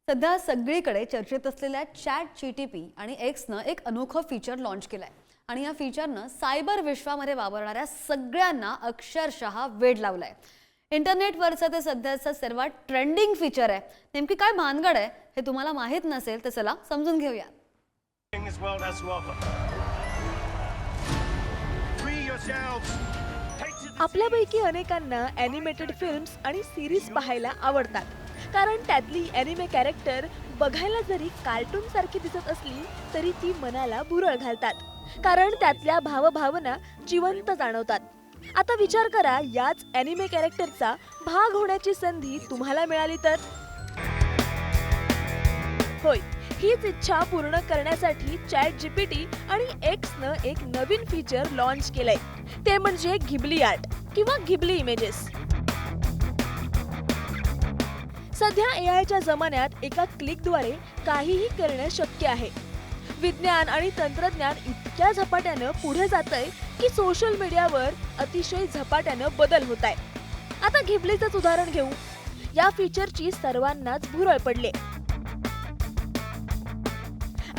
सध्या सगळीकडे चर्चेत असलेल्या ChatGPT आणि Xनं एक अनोखं फीचर लॉन्च केलंय आणि या फीचरनं सायबर विश्वामध्ये वापरणाऱ्या सगळ्यांना अक्षरशः वेड लावलाय। इंटरनेटवरचं ते सध्याचं सर्वात ट्रेंडिंग फीचर आहे। नेमकी काय भानगड आहे हे तुम्हाला माहित नसेल तर चला समजून घेऊया। आपल्यापैकी अनेकांना ॲनिमेटेड फिल्म्स आणि सिरीज पाहायला आवडतात, कारण त्यातली ॲनिमे कॅरेक्टर बघायला जरी कार्टून सारखी दिसत असली तरी ती मनाला भुरळ घालतात, कारण त्यातल्या भावभावना जिवंत जाणवतात। आता विचार करा, याच ॲनिमे कॅरेक्टरचा भाग होण्याची संधी तुम्हाला मिळाली तर? होय, हीच इच्छा पूर्ण करण्यासाठी ChatGPT आणि Xनं एक नवीन फीचर लॉन्च केलंय, ते म्हणजे घिबली आर्ट किंवा घिबली इमेजेस। सध्या AIच्या जमान्यात एका क्लिकद्वारे काहीही करणं शक्य आहे। विज्ञान आणि तंत्रज्ञान इतक्या झपाट्यानं पुढे जातंय की सोशल मीडियावर अतिशय झपाट्यानं बदल होत आहे। आता घिबलीचंच उदाहरण घेऊ। या फीचरची सर्वांनाच भुरळ पडले।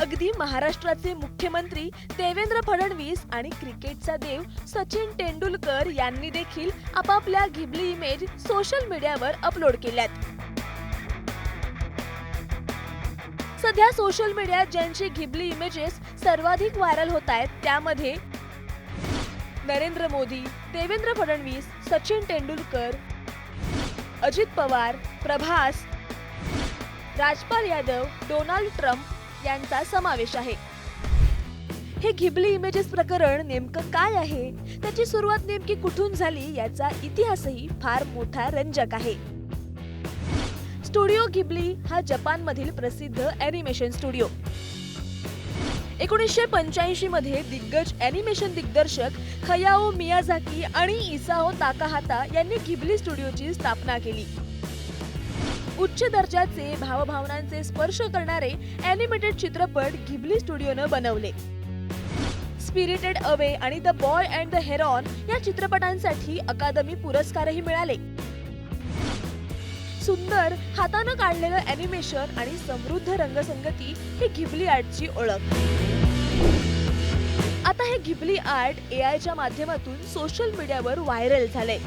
अगदी महाराष्ट्राचे मुख्यमंत्री देवेंद्र फडणवीस आणि क्रिकेटचा देव सचिन तेंडुलकर यांनी देखील आपापल्या घिबली इमेज सोशल मीडियावर अपलोड केल्यात। सध्या सोशल मीडियात ज्यांची घिबली इमेजेस सर्वाधिक व्हायरल होत आहेत त्यामध्ये नरेंद्र मोदी, देवेंद्र फडणवीस, सचिन तेंडुलकर, अजित पवार, प्रभास, राजपाल यादव, डोनाल्ड ट्रम्प यांचा समावेश आहे। हे घिबली इमेजेस प्रकरण नेमकं काय आहे, त्याची सुरुवात नेमकी कुठून झाली याचा इतिहासही फार मोठा रंजक आहे। स्टुडिओ घिबली हा जपानमधील प्रसिद्ध ॲनिमेशन स्टुडिओ। 1985 मध्ये दिग्गज ॲनिमेशन दिग्दर्शक खयाओ मियाझाकी आणि इसाओ ताकाहाता यांनी घिबली स्टुडिओची स्थापना केली। उच्च दर्जाचे भावभावनांचे स्पर्श करणारे ॲनिमेटेड चित्रपट घिबली स्टुडिओनं बनवले। स्पिरिटेड अवे आणि the boy and the heron या चित्रपटांसाठी अकादमी पुरस्कारही मिळाले। सुंदर हातानं काढलेलं ॲनिमेशन आणि समृद्ध रंगसंगती ही घिबली आर्टची ओळख। आता हे घिबली आर्ट AIच्या माध्यमातून सोशल मीडियावर व्हायरल झालंय।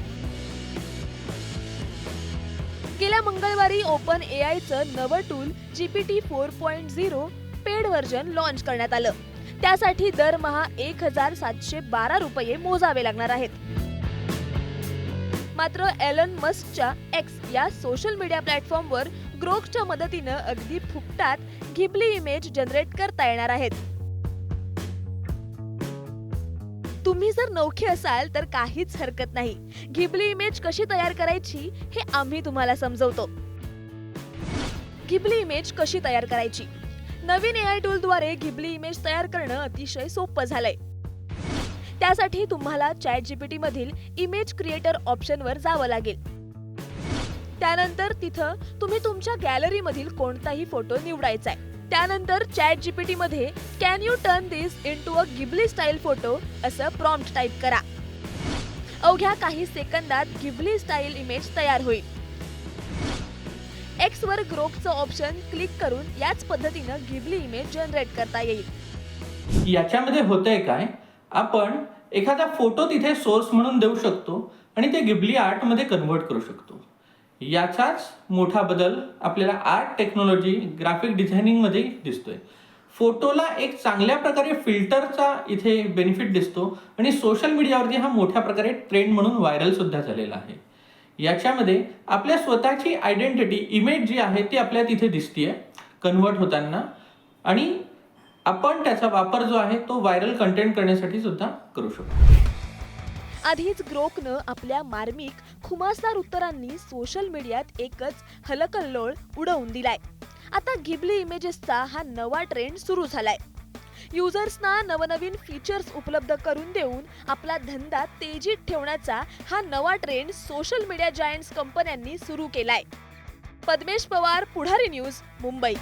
गेल्या मंगळवारी ओपन AIचं नवं tool GPT 4.0 paid version launch करण्यात आलं। त्यासाठी दरमहा 1712 रुपये मोजावे लागणार आहेत। मात्र एलन मस्कच्या X या सोशल मीडिया प्लॅटफॉर्मवर ग्रोकच्या मदतीनं अगदी फुकटात घिबली इमेज जनरेट करता येणार आहेत। तुम्ही जर नवखे असाल तर काहीच हरकत नाही, घिबली इमेज कशी तयार करायची हे आम्ही तुम्हाला समजवतो। घिबली इमेज कशी तयार करायची? नवीन AI टूलद्वारे घिबली इमेज तयार करणं अतिशय सोपं झालंय। त्यासाठी तुम्हाला ChatGPT मधील इमेज क्रिएटर ऑप्शनवर जावं लागेल। त्यानंतर तिथं तुम्ही तुमच्या गॅलरी मधील कोणताही फोटो निवडायचा आहे। त्यानंतर ChatGPT मध्ये can U turn this into a Ghibli style photo असं प्रॉम्प्ट टाईप करा। अवघ्या काही सेकंदात घिबली स्टाईल इमेज तयार होईल। X वर ग्रोकचं ऑप्शन क्लिक करून याच पद्धतीनं घिबली इमेज जनरेट करता येईल। याच्यामध्ये होतंय काय, आपण एखादा फोटो तिथे सोर्स म्हणून देऊ शकतो आणि ते घिबली आर्ट मध्ये कन्वर्ट करू शकतो। याचाच मोठा बदल आपल्याला आर्ट टेक्नॉलॉजी ग्राफिक डिझायनिंग मध्ये दिसतोय। फोटोला एक चांगल्या प्रकारे फिल्टरचा इथे बेनिफिट दिसतो आणि सोशल मीडियावरती हा मोठ्या प्रकारे ट्रेंड म्हणून व्हायरल सुद्धा झालेला आहे। याच्यामध्ये आपल्या स्वतःची आयडेंटिटी इमेज जी आहे ती आपल्या तिथे दिसतीये कन्वर्ट होताना, आणि आपण त्याचा वापर जो आहे तो व्हायरल कंटेंट करण्यासाठी सुद्धा करू शकतो। आधीच ग्रोकनं आपल्या मार्मिक खुमासदार उत्तरांनी सोशल मीडियात एकच हलकल्लोळ उडवून दिलाय। आता घिबली इमेजेसचा हा नवा ट्रेंड सुरू झालाय। युजर्सना नवनवीन फीचर्स उपलब्ध करून देऊन आपला धंदा तेजीत ठेवण्याचा हा नवा ट्रेंड सोशल मीडिया जायंट्स कंपन्यांनी सुरू केलाय। पद्मेश पवार, पुढारी न्यूज, मुंबई।